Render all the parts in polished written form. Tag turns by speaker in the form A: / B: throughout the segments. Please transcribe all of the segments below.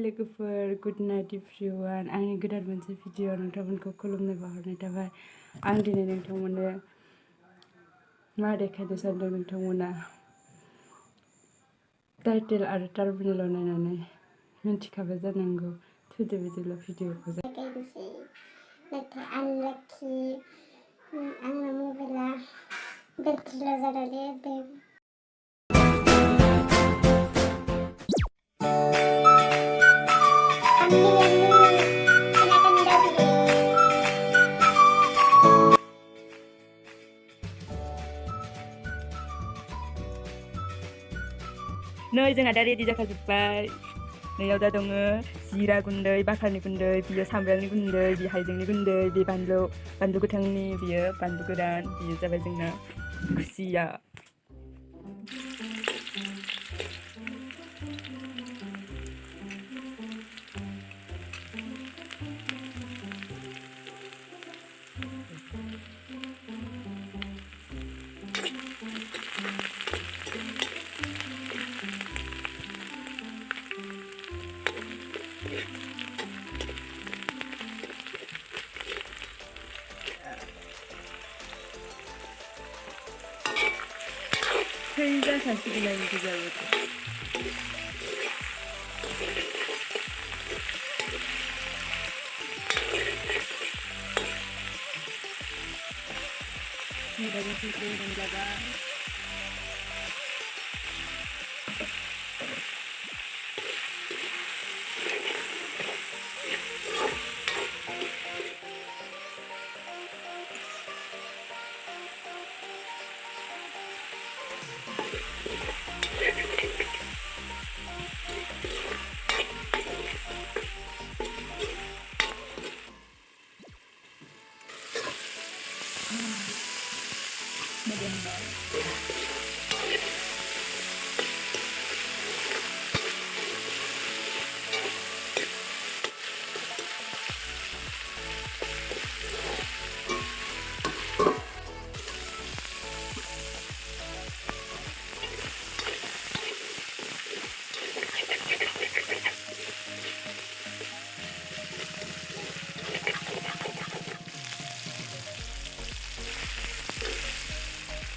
A: लोगोफोर good night everyone आंनि गोदान मोनसे भिडिअ नोंथांमोनखौ खुलुमनाय बावहरनाय थाबाय आं दिनै नोंथांमोननो मा देखायनो सानदों नोंथांमोना टाइटेल आरो थाम्बनेइल नायनानै मिन्थिखाबाय जानांगौ थुदो बिदिब्ला भिडिअखौ
B: नाथाय आनलाखि आंना मबाइला बेटारिल' जानानै होदों
A: नै जोंहा दा रेडि जाखाजोब्बाय नैयाव दा दङ जिरा गुन्दै बाखारनि गुन्दै बियो सामब्रामनि गुन्दै बे हाइजेंनि गुन्दै बे बानलु गोथांनि बियो बानलु गोरान बियो जाबाय जोंना खुसिया Kayıda saçlarım güzel bakın. Ini dari situ dan jaga.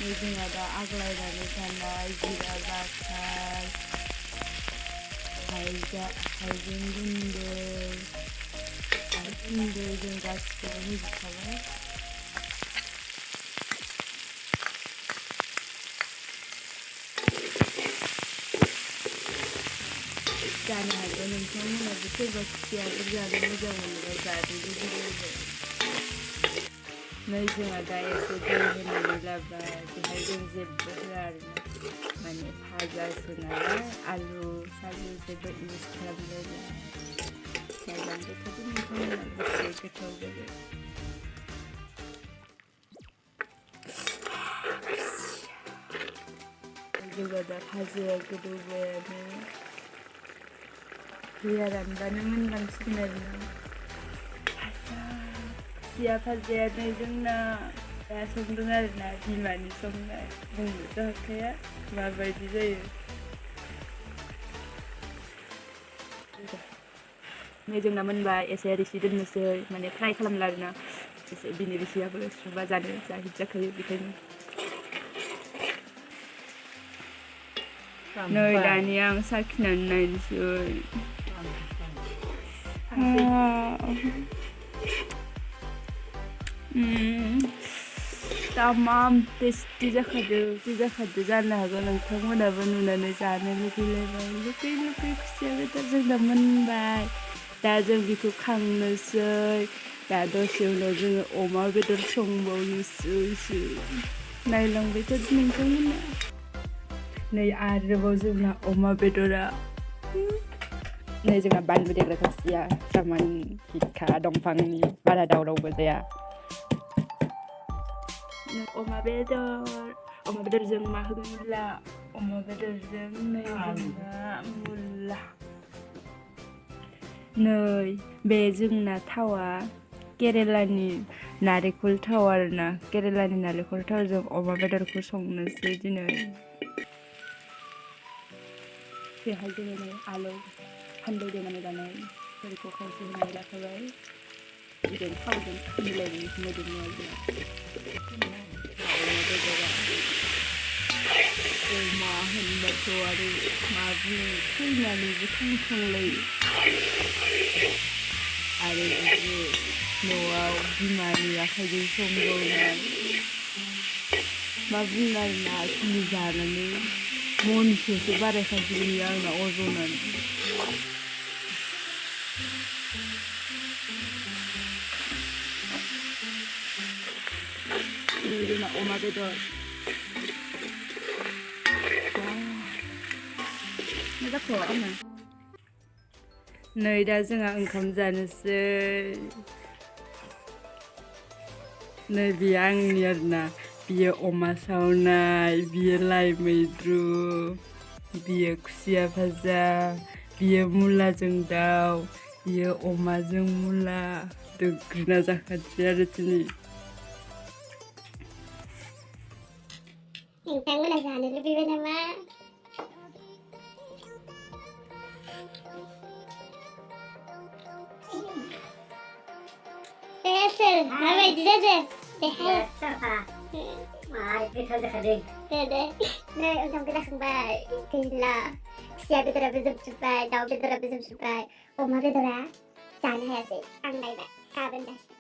A: Ini ada aglai dari sana, jira bakar, haizing gundur, dan gasper ini juga. Karena ada nunggu lagi coba siap berjalan jauh dari dulu. Nah, जों दा एसे दै होनानै लाबाय बेहाय जों जेबो होआ आरोना माने भाजासो नालाय आलु सालु जेबो इउज खालामलायला जालांबायथ' नोंथांमोना बेसे गोथाव जायो जोंहा दा भाजाया गोदौबायानो दैया रानबानो मोनलांसिगोन आरोना खुसिया भाजायानो जोंना दा संदों आरोना बिमानि संनाय बुंनोथ' हाखाया माबायदि जायो नै जोंना मोनबाय एसे रिसि दोननोसै माने फ्राय खालामला आरोना एसे बिनि रिसियाबो सुबा जानो जाहिद जाखायो बेखायनो नै दानिया आं साखिनानै नायनोसै tamam टेस्टि जाखादो जानो हागौ नोंथांमोनाबो नुनानै जानो लुगैलायबाय लुगै खुसिया बेदर जोंना मोनबाय दा जों बेखौ खांनोसै दा दसे उनाव जोङो अमा बेदर संबावनोसै नायलांबायथ' नोंथांमोना नै आरोबाव जोंना अमा बेदरा नै जोंना बानलु देग्रा खुसिया सामान हिखा दंफांनि बारा दावरावबो जाया अमा बेदरजों मा होगोन मुला अमा बेदरजों नै जोंना मुला नै बे जोंना थावा केरेलानि नारेंखल थाव आरोना केरेलानि नारेंखल थावजों अमा बेदरखौ संनोसै दिनै बेहाय जोङो आलु फानलौ देनानै लानाय बेखौ खावसे होनानै लाखाबाय बिदिनो थावजों मिलायनाय मोदोमनाया जोंना अमा बेदरा अमा होनबाथ' आरो मा बुङो थैनानैबो थांखांलायो आरो बिदि न'आव बिमानि आखाइजों संबावनाय मा बुंनो आरोना आखिनि जानानै मनसेसो बारायखासिगोन आंना अजनानो जोंना अमा बेदर मा जाखो आंना नै दा जोंहा ओंखाम जानोसै नै बेयो आंनि आरोना बियो अमा सावनाय बियो लाइ मैद्रु बियो खुसिया भाजा बियो मुलाजों दाउ बियो अमाजों मुला दोग्रोना जाखानोसै आरो दिनै
B: नोंथांमोना जानो लुबैबाय नामा? सोर माबायदि जादों? देहाया साफा मार गोथाव जाखादों दे नै ओंखामखौ जाखांबाय गैला खुसिया बेदराबो जोबजोब्बाय दाउ बेदराबो जोबजोब्बाय अमा बेदरा जानो हायासै आं नायबाय गाबोन जासिगोन